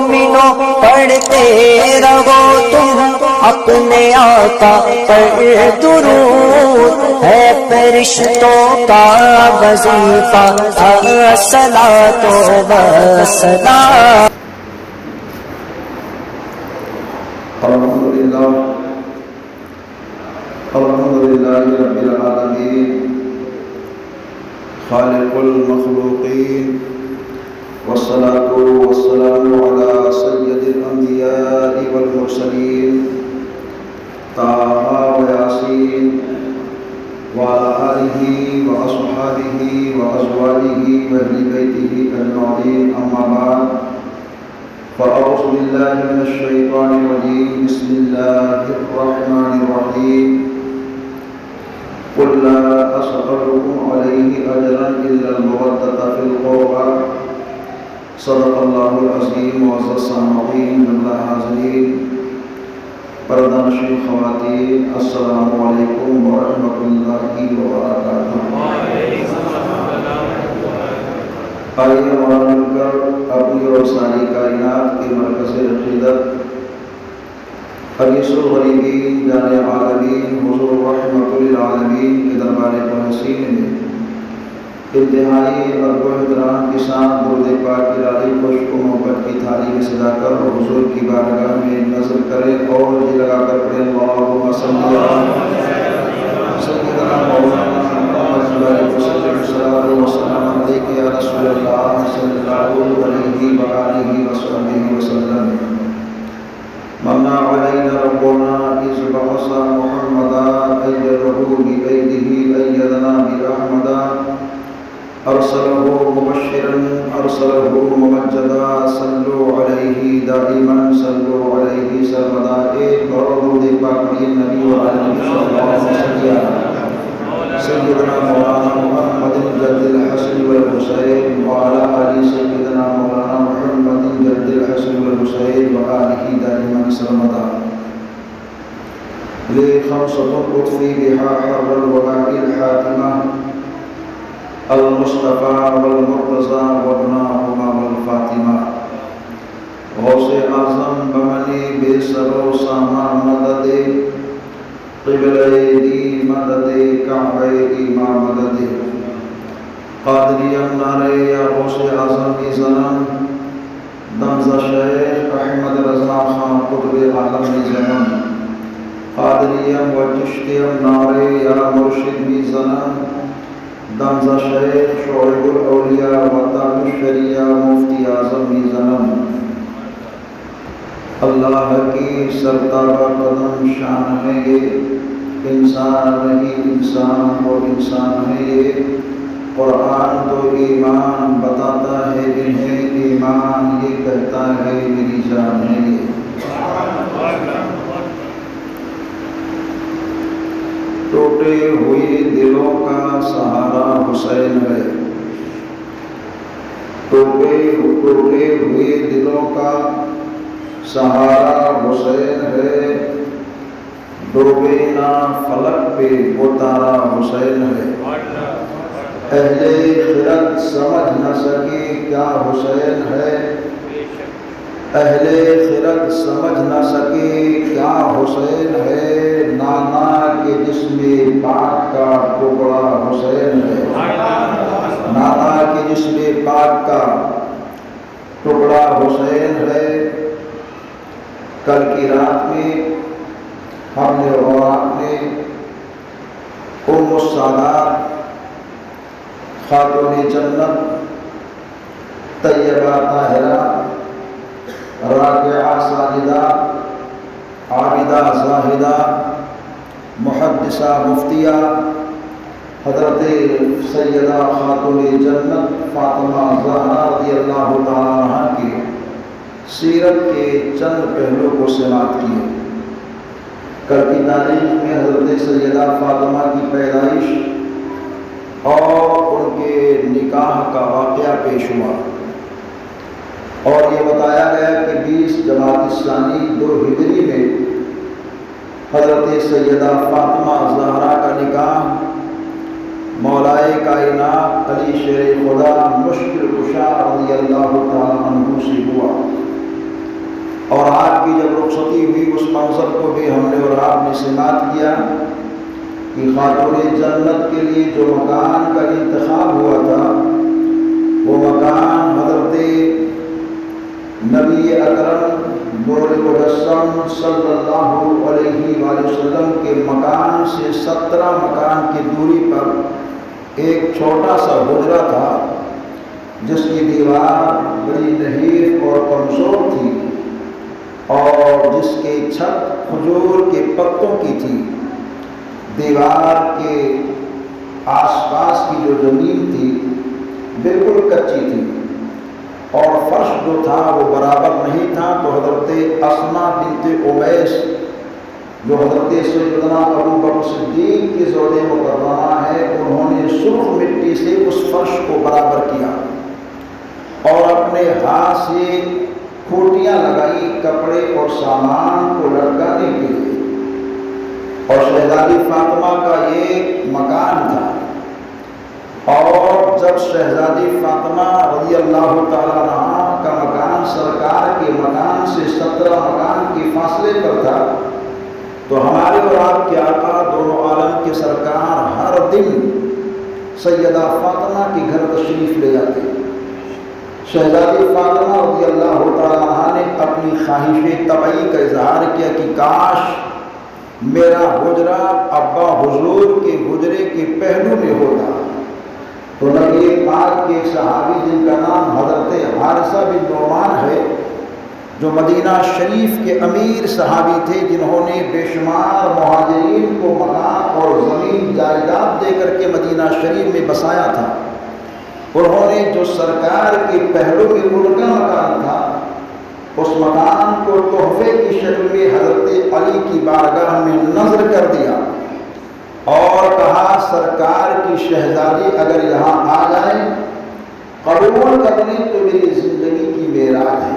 مومنوں پڑھتے رہو تم اپنے آقا پر درود، ہے فرشتوں کا وظیفہ الصلاۃ والسلام۔ الحمدللہ رب العالمین خالق المخلوقین، والصلاة والسلام علی سید الانبیاء والمرسلین طٰہٰ و یاسین وعلی آلہ واصحابہ وازواجہ واہل بیتہ اجمعین، اما بعد فاعوذ باللہ من الشیطان الرجیم، بسم اللہ الرحمن الرحیم، قل لا أسألكم عليه أجرا إلا المودة في القربى، صدق اللہ العظیم وعز السامعین باللہ حاضرین۔ پردہ نشین خواتین، السلام علیکم ورحمۃ اللہ وبرکاتہ۔ آئیے ہمارا مل کر اپنی اور ساری کائنات کے مرکز عقیدت حدیث الغریبین جان عالمین حضور رحمۃ للعالمین کے دربار پر حسین میں انتہائی ادب و احترام کے ساتھ درود پاک کی لالی خوش و محبت کی تھالی میں سجا کر حضور کی بارگاہ میں نظر کریں اور جی لگا کر پڑھیں اللہم صلی علی سیدنا مولانا محمد صلی وسلم علیک یا رسول اللہ صلی اللہ علیہ وآلہ وصحبہ وسلم۔ من علينا ربنا إذ بعث محمدا أيده بأيده أيدنا بأحمدا، أرسله مبشرا أرسله ممجدا، صلوا عليه دائما صلوا عليه سرمدا۔ ایک درود پاک نبی وعلی صلی اللہ علیہ وسلم سیدنا مولانا محمد جد الحسن والحسین وعلى آل سیدنا مولانا محمد جد الحسن والحسین وآلہ دائما سرمدا۔ لخمسة أطفي بها حر الوباء الحاتمة، المصطفى والمرتضى وابناهما والفاطمة۔ غوث اعظم بمنی بے سر و سامان مدد، قبلہ دی مدد کعبہ ایما مدد۔ قادریم نعرے یا غوث اعظم کی زنم، دمزہ شیخ احمد رضا خان قطب عالم کی زنم۔ قادریم و چشتیم نعرے یا مرشد کی زنم، دمزہ شیخ شعیب الاولیاء و تاج الشریعہ مفتی اعظم کی زنم۔ اللہ کی سرتابہ قدم شان ہے یہ، انسان نہیں انسان وہ انسان ہے یہ۔ قرآن تو ایمان بتاتا ہے انہیں، ایمان یہ کہتا ہے میری جان ہے یہ۔ ٹوٹے ہوئے دلوں کا سہارا حسین ہے، ٹوٹے ہوئے دلوں کا سہارا حسین ہے، ڈوبے نہ فلک پہ وہ تارا حسین ہے۔ اہل خرد سمجھ نہ سکے کیا حسین ہے، اہل خرد سمجھ نہ سکے کیا حسین ہے، نانا کے جسم پاک کا ٹکڑا حسین ہے، نانا کے جسم پاک کا ٹکڑا حسین ہے۔ کل کی رات میں ہم نے اور آپ نے ام السادات خاتون جنت طیبہ طاہرہ راکعہ ساجدہ عابدہ زاہدہ محدثہ مفتیہ حضرت سیدہ خاتون جنت فاطمہ زہرا رضی اللہ تعالیٰ عنہ کی سیرت کے چند پہلو کو سماعت کیے۔ کل کی تاریخ میں حضرت سیدہ فاطمہ کی پیدائش اور ان کے نکاح کا واقعہ پیش ہوا، اور یہ بتایا گیا کہ 20 جمادی الثانی 2 ہجری میں حضرت سیدہ فاطمہ زہرا کا نکاح مولائے کائنات علی شیر خدا مشکل کشا رضی اللہ تعالیٰ عنہ سے ہوا۔ اور آپ کی جب رخصتی ہوئی اس منظر کو بھی ہم نے اور آپ نے سماعت کیا کہ خاتون جنت کے لیے جو مکان کا انتخاب ہوا تھا وہ مکان حضرت نبی اکرم نور مجسم صلی اللہ علیہ وآلہ وسلم کے مکان سے 17 مکان کی دوری پر ایک چھوٹا سا حجرہ تھا جس کی دیوار بڑی نحیف اور کمزور تھی اور جس کی چھت کھجور کے پتوں کی تھی۔ دیوار کے آس پاس کی جو زمین تھی بالکل کچی تھی اور فرش جو تھا وہ برابر نہیں تھا، تو حضرت اسما بنت امیس جو حضرت سیدنا ابو بکر صدیق کی زوج مکرمہ ہے، انہوں نے سرخ مٹی سے اس فرش کو برابر کیا اور اپنے ہاتھ سے کھوٹیاں لگائی کپڑے اور سامان کو لٹکانے کے لیے، اور شہزادی فاطمہ کا ایک مکان تھا، اور جب شہزادی فاطمہ رضی اللہ تعالیٰ عنہا کا مکان سرکار کے مکان سے 17 مکان کے فاصلے پر تھا، تو ہمارے اور آپ کے آقا دونوں عالم کے سرکار ہر دن سیدہ فاطمہ کے گھر تشریف لے جاتے۔ شہزادی فاطمہ رضی اللہ تعالیٰ عنہا نے اپنی خواہش طبعی کا اظہار کیا کہ کاش میرا حجرہ ابا حضور کے حجرے کے پہلو میں ہوتا۔ تو نبی پاک کے صحابی جن کا نام حضرت حارثہ بن نعمان ہے، جو مدینہ شریف کے امیر صحابی تھے، جنہوں نے بے شمار مہاجرین کو مکان اور زمین جائیداد دے کر کے مدینہ شریف میں بسایا تھا، انہوں نے جو سرکار کے پہلو میں ان کا مکان تھا، اس مکان کو تحفے کی شکل میں حضرت علی کی بارگاہ میں نظر کر دیا اور کہا سرکار کی شہزادی اگر یہاں آ جائیں قبول کر لیں تو میری زندگی کی معراج ہے۔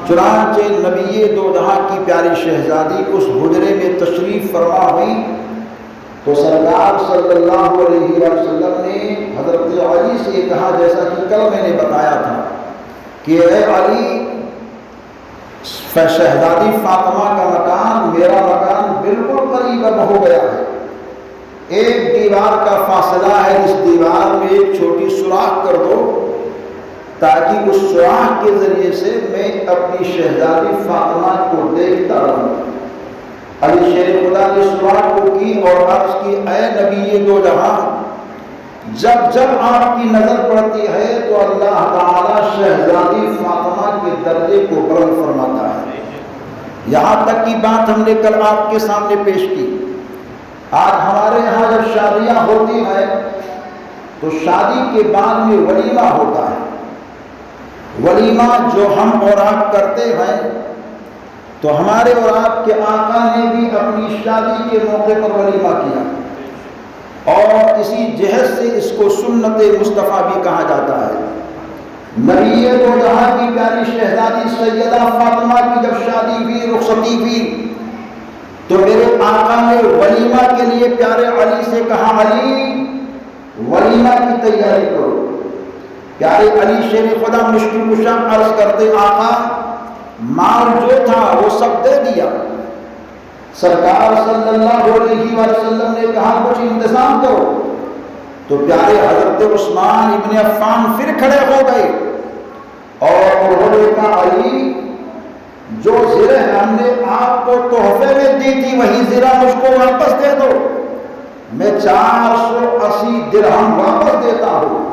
چنانچہ نبی دو جہاں کی پیاری شہزادی اس حجرے میں تشریف فرما ہوئی تو سرکار صلی اللہ علیہ وسلم نے حضرت علی سے کہا، جیسا کہ کل میں نے بتایا تھا کہ اے علی، شہزادی فاطمہ کا مکان میرا مکان بالکل قریب ہو گیا ہے، ایک دیوار کا فاصلہ ہے، اس دیوار میں ایک چھوٹی سوراخ کر دو تاکہ اس سوراخ کے ذریعے سے میں اپنی شہزادی فاطمہ کو دیکھتا رہوں۔ علی شیر خدا نے سوراخ کو کی اور عرض کی، اے نبی دو جہاں، جب جب آپ کی نظر پڑتی ہے تو اللہ تعالیٰ شہزادی فاطمہ کے درجے کو بلند فرماتا ہے۔ یہاں تک کی بات ہم نے کل آپ کے سامنے پیش کی۔ آج ہمارے یہاں جب شادیاں ہوتی ہیں تو شادی کے بعد میں ولیمہ ہوتا ہے۔ ولیمہ جو ہم اور آپ کرتے ہیں تو ہمارے اور آپ کے آقا نے بھی اپنی شادی کے موقع پر ولیمہ کیا، اور اسی جہت سے اس کو سنت مصطفیٰ بھی کہا جاتا ہے۔ نبی دو جہاں کی پیاری شہزادی سیدہ فاطمہ کی جب شادی ہوئی، رخصتی ہوئی، تو میرے آقا نے ولیمہ کے لیے پیارے علی سے کہا، علی ولیمہ کی تیاری کرو۔ پیارے علی شیر خدا مشکل کشا عرض کرتے، آقا مال جو تھا وہ سب دے دیا۔ سرکار صلی اللہ علیہ وسلم نے کہا کچھ انتظام کرو، تو پیارے حضرت عثمان ابن عفان پھر کھڑے ہو گئے اور انہوں نے کہا، علی جو زرہ ہم نے آپ کو تحفے میں دی تھی وہی زرہ مجھ کو واپس دے دو، میں 480 درہم واپس دیتا ہوں۔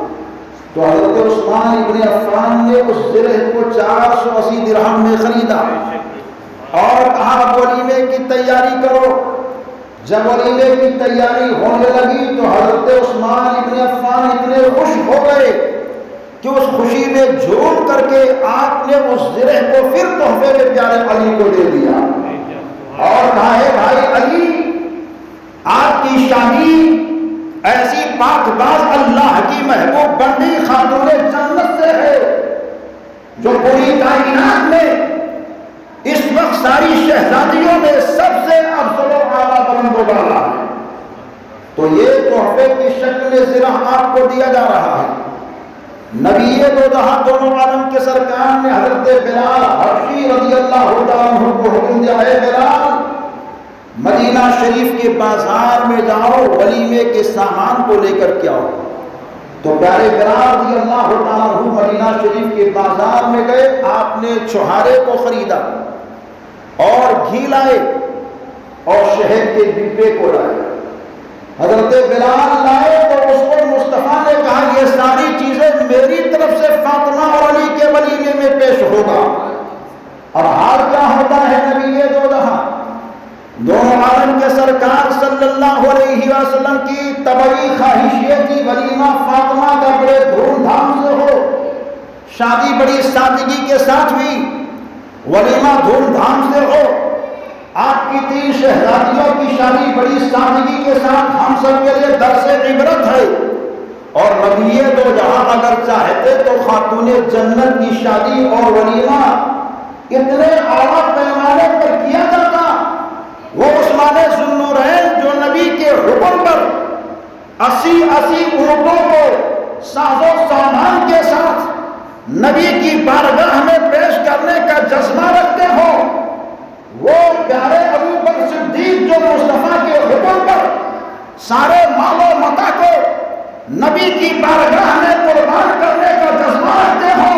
تو حضرت عثمان ابن عفان نے اس زرہ کو 480 درہم میں خریدا اور کہا ولیمے کی تیاری کرو۔ جب ولیمے کی تیاری ہونے لگی تو حضرت عثمان ابن عفان اتنے خوش ہو گئے کہ اس خوشی میں جھوم کر کے آپ نے اس زرہ کو پھر تحفے میں پیارے علی کو دے دیا اور کہا، ہے بھائی علی، آپ کی شادی ایسی پاک باز اللہ کی محبوب بندی خاتون جنت سے ہے جو پوری کائنات میں اس وقت ساری شہزادیوں میں سب سے افضل و اعلیٰ بلند و بالا ہے۔ تو یہ تحفے کی شکل میں زرہ آپ کو دیا جا رہا ہے۔ نبی دو جہاں دونوں عالم کے سرکار نے حضرت بلال حبشی رضی اللہ تعالیٰ عنہ کو حکم دیا ہے بلال مدینہ شریف کے بازار میں جاؤ ولیمے کے سامان کو لے کر کے آؤ۔ تو پیارے بلال رضی اللہ تعالیٰ عنہ مدینہ شریف کے بازار میں گئے، آپ نے چھہارے کو خریدا اور گھی لائے اور شہد کے ڈبے کو لائے۔ حضرت بلال لائے تو اس کو مصطفیٰ نے کہا یہ ساری چیزیں میری طرف سے فاطمہ اور علی کے ولیمے میں پیش ہوگا۔ اور حال کیا ہوتا ہے نبی دو جہاں دونوں عالم کے سرکار صلی اللہ علیہ وسلم کی طبعی خواہش یہ تھی ولیمہ فاطمہ کا بڑے دھوم دھام سے ہو، شادی بڑی سادگی کے ساتھ ہوئی، ولیمہ دھوم دھام سے ہو۔ آپ کی 3 شہزادیوں کی شادی بڑی سادگی کے ساتھ ہم سب کے لیے درس عبرت ہے۔ اور نبی دو جہاں اگر چاہتے تو خاتون جنت کی شادی اور ولیمہ اتنے اعلیٰ پیمانے پر کیا جاتا۔ وہ عثمان ذوالنورین جو نبی کے حکم پر 80 اونٹوں کو ساز و سامان کے ساتھ نبی کی بارگاہ میں پیش کرنے کا جذبہ رکھتے ہو، وہ پیارے ابو بکر صدیق جو مصطفیٰ کے حکم پر سارے مال و متاع کو نبی کی بارگاہ میں قربان کرنے کا جذبہ رکھتے ہو،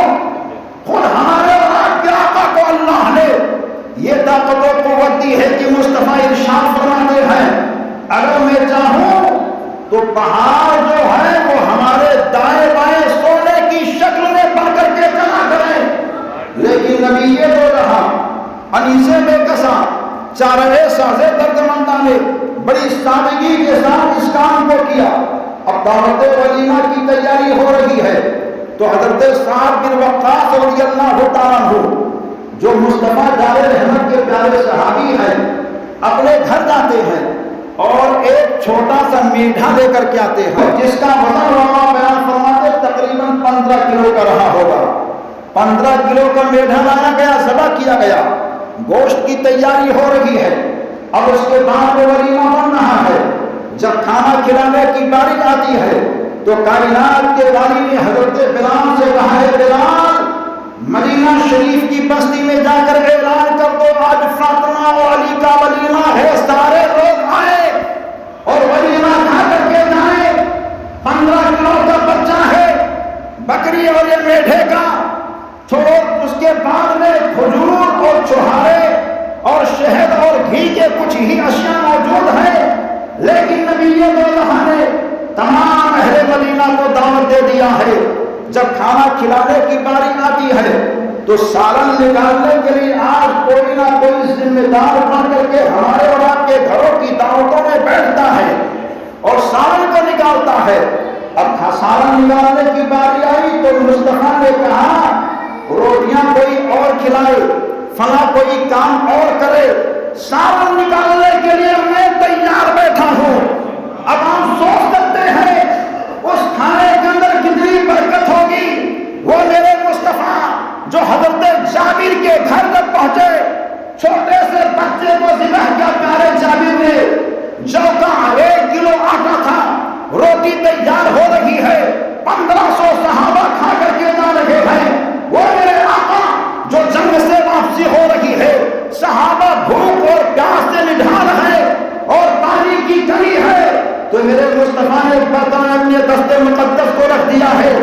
خود ہمارے اور آپ کے آقا کو اللہ نے یہ طاقت و قوت دی ہے کہ مصطفیٰ ارشاد فرماتے ہیں اگر میں چاہوں تو پہاڑ جو ہے وہ ہمارے دائیں بائیں سونے کی شکل میں بڑھ کر کے چلا کریں، لیکن نبی یہ تو رہا انیسے میں کسا چارے سازے ترجماندہ نے بڑی سادگی کے ساتھ اس کام کو کیا۔ اب دعوت ولیمہ کی تیاری ہو رہی ہے تو حضرت سعد بن وقاص رضی اللہ تعالیٰ عنہ جو مصطفیٰ جار رحمت کے پیارے صحابی ہیں اپنے گھر جاتے ہیں اور ایک چھوٹا سا میٹھا لے کر کے آتے ہیں جس کا وزن علماء بیان فرماتے تقریباً 15 کلو کا رہا ہوگا۔ 15 کلو کا میٹھا لایا گیا، ذبح کیا گیا، گوشت کی تیاری ہو رہی ہے۔ اب اس کے بعد ولیمہ بن رہا ہے۔ جب کھانا کھلانے کی باری آتی ہے تو کائنات کے والی نے حضرت بلال سے کہا ہے بلال مدینہ شریف کی بستی میں جا کر اعلان کر دو آج فاطمہ اور علی کا ولیمہ ہے، سارے لوگ آئے اور ولیمہ کھا کر کے جائیں۔ 15 کلو کا بچہ ہے، بکری اور یہ میٹھے کا چھوڑو، اس کے بعد میں کھجور اور چھہارے اور شہد اور گھی کے کچھ ہی اشیاء موجود ہیں، لیکن نبی دو جہاں نے تمام اہل مدینہ کو دعوت دے دیا ہے۔ جب کھانا کھلانے کی باری آتی ہے تو سالن نکالنے کے لیے آج کوئی نہ کوئی ذمہ دار بن کر کے ہمارے اور آپ کے گھروں کی دعوتوں میں بیٹھتا ہے اور سالن کو نکالتا ہے۔ اب سالن نکالنے کی باری آئی تو مصطفیٰ نے کہا روٹیاں کوئی اور کھلائے، فلاں کوئی کام اور کرے، سالن نکالنے کے لیے میں تیار بیٹھا ہوں۔ اب ہم سوچ سکتے ہیں اس کھانے کے اندر کتنی برکت ہوگی۔ وہ میرے مصطفیٰ جو حضرت جابر کے گھر تک پہنچے، چھوٹے سے بچے کو ذبح کیا پیارے جابر نے، جو کا 1 کلو آٹا تھا، روٹی تیار ہو رہی ہے، 1500 صحابہ کھا کر کے جا رہے ہیں۔ وہ میرے آقا جو جنگ سے واپسی ہو رہی ہے، صحابہ بھوک اور پیاس سے نڈھال ہیں اور پانی کی کمی ہے، تو میرے مصطفیٰ نے برتن اپنے دست مقدس کو رکھ دیا ہے،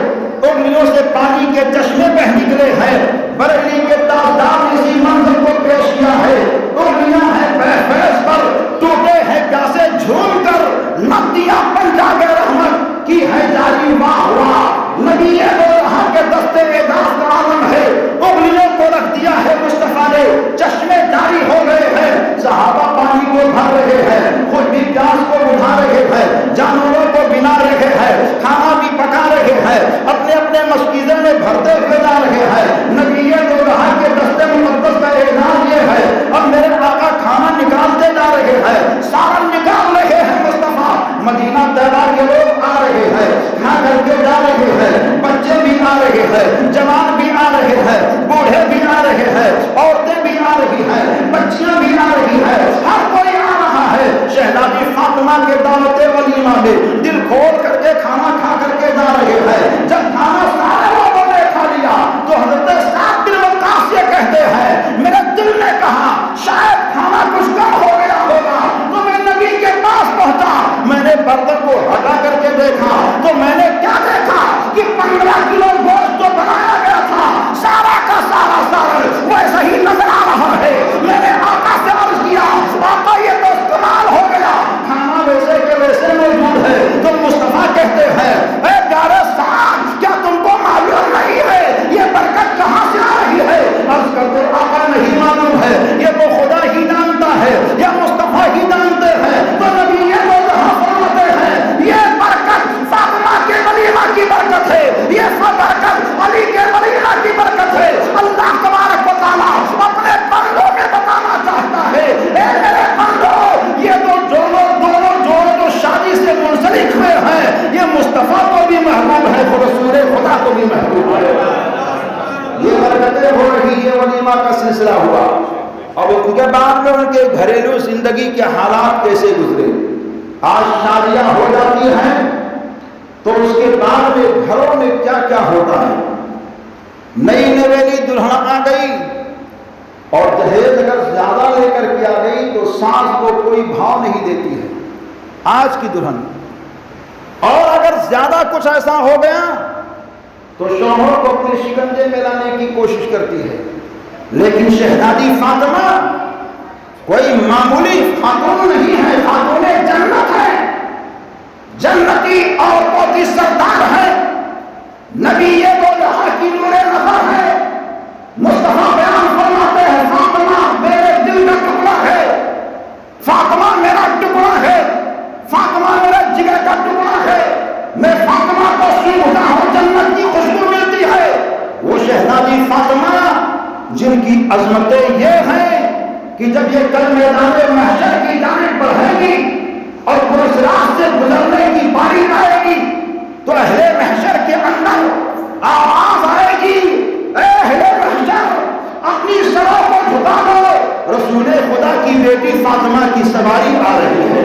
انگلیوں سے پانی کے چشمے بہ نکلے ہیں، بریلی کے تاجدار نے اسی منظر کو پیش کیا ہے، انگلیاں ہیں فیض پر، ٹوٹے ہیں پیاسے جھوم کر، ندیاں پنجاب رحمت کی ہے جاری واہ واہ، نبی اللہ کے دستے اعزاز کا عالم ہے، انگلیوں کو رکھ دیا ہے مصطفیٰ نے، چشمے جاری ہو گئے ہیں، صحابہ پانی کو بھر رہے ہیں، خود بھی پیاس کو بجھا رہے ہیں، جانوروں کو بنا رہے ہیں، کھانا بھی پکا رہے ہیں، اپنے اپنے مشکیزے میں بھرتے ہوئے جا رہے ہیں۔ نبی تو رہا کہ دستے مقدس کا اعلان یہ ہے، اب میرے آقا کھانا نکالتے جا رہے ہیں، سالن نکال رہے ہیں مصطفیٰ، مدینہ طیبہ کے لوگ آ رہے ہیں، کھا کر کے جا رہے ہیں، بچے بھی آ رہے ہیں، جوان بھی آ رہے ہیں، بوڑھے بھی آ رہے ہیں، عورتیں بھی آ رہی ہیں، بچیاں بھی آ رہی ہیں، ہر کوئی آ رہا ہے۔ شہزادی فاطمہ کے دعوت ولیمہ میں دل کھول کر کے کھانا کھا کر کے جا رہے ہیں۔ جب کھانا سارے لوگوں نے کھا لیا تو حضرت سعد بن وقاص یہ کہتے ہیں میرے دل کو بھی محبوب ہے۔ یہ برکتیں ہو رہی ہے، ولیمہ کا سلسلہ ہوا، اور اس کے بعد میں ان کے گھریلو زندگی کے حالات کیسے گزرے۔ آج شادیاں ہو جاتی ہیں تو اس کے بعد میں گھروں میں کیا کیا ہوتا ہے۔ نئی نویلی دلہن آ گئی اور جہیز اگر زیادہ لے کر کے آ گئی تو ساس کو کوئی بھاؤ نہیں دیتی ہے آج کی دلہن، اور اگر زیادہ کچھ ایسا ہو گیا تو شوہر کو اپنے شکنجے میں لانے کی کوشش کرتی ہے۔ لیکن شہزادی فاطمہ کوئی معمولی خاتون نہیں ہے، خاتون جنت ہے، جنتی عورتوں کی سردار ہے، نبی یہ تو یہاں کی نور نظر ہے۔ مصطفیٰ بیان فرماتے ہیں فاطمہ میرے دل کا ٹکڑا ہے، فاطمہ میرا ٹکڑا ہے، فاطمہ میرے جگر کا ٹکڑا ہے، میں فاطمہ کو سونگھتا ہوں جنت کی خوشبو ملتی ہے۔ وہ شہزادی فاطمہ جن کی عظمتیں یہ ہیں کہ جب یہ کل میدان محشر کی جانب بڑھے گی اور پرسرات سے گزرنے کی باری آئے گی تو اہل محشر کے اندر آواز آئے گی، اے اہل محشر اپنی سروں کو جھکا دو، رسول خدا کی بیٹی فاطمہ کی سواری آ رہی ہے۔